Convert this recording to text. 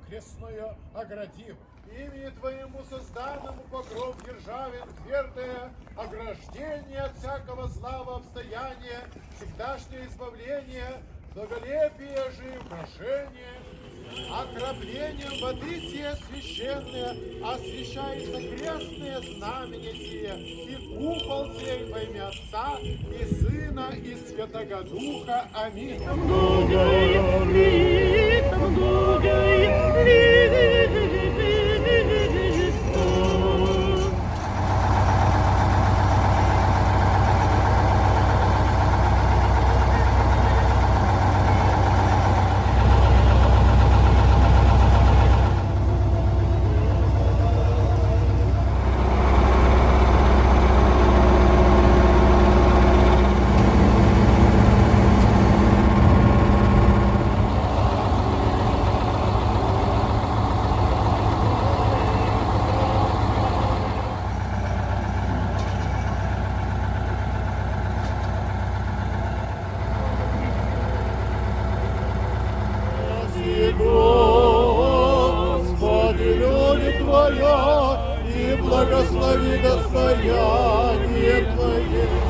окрестную оградим. Имени Твоему созданному покров державен твердое ограждение от всякого злого обстояния, всегдашнее избавление, долголепие же и украшение. Окроплением воды сие священные освящается крестные знамения сие, и купол сей во имя Отца, и Сына, и Святого Духа. Аминь. Господи, люди Твоя, и благослови достояние Твое.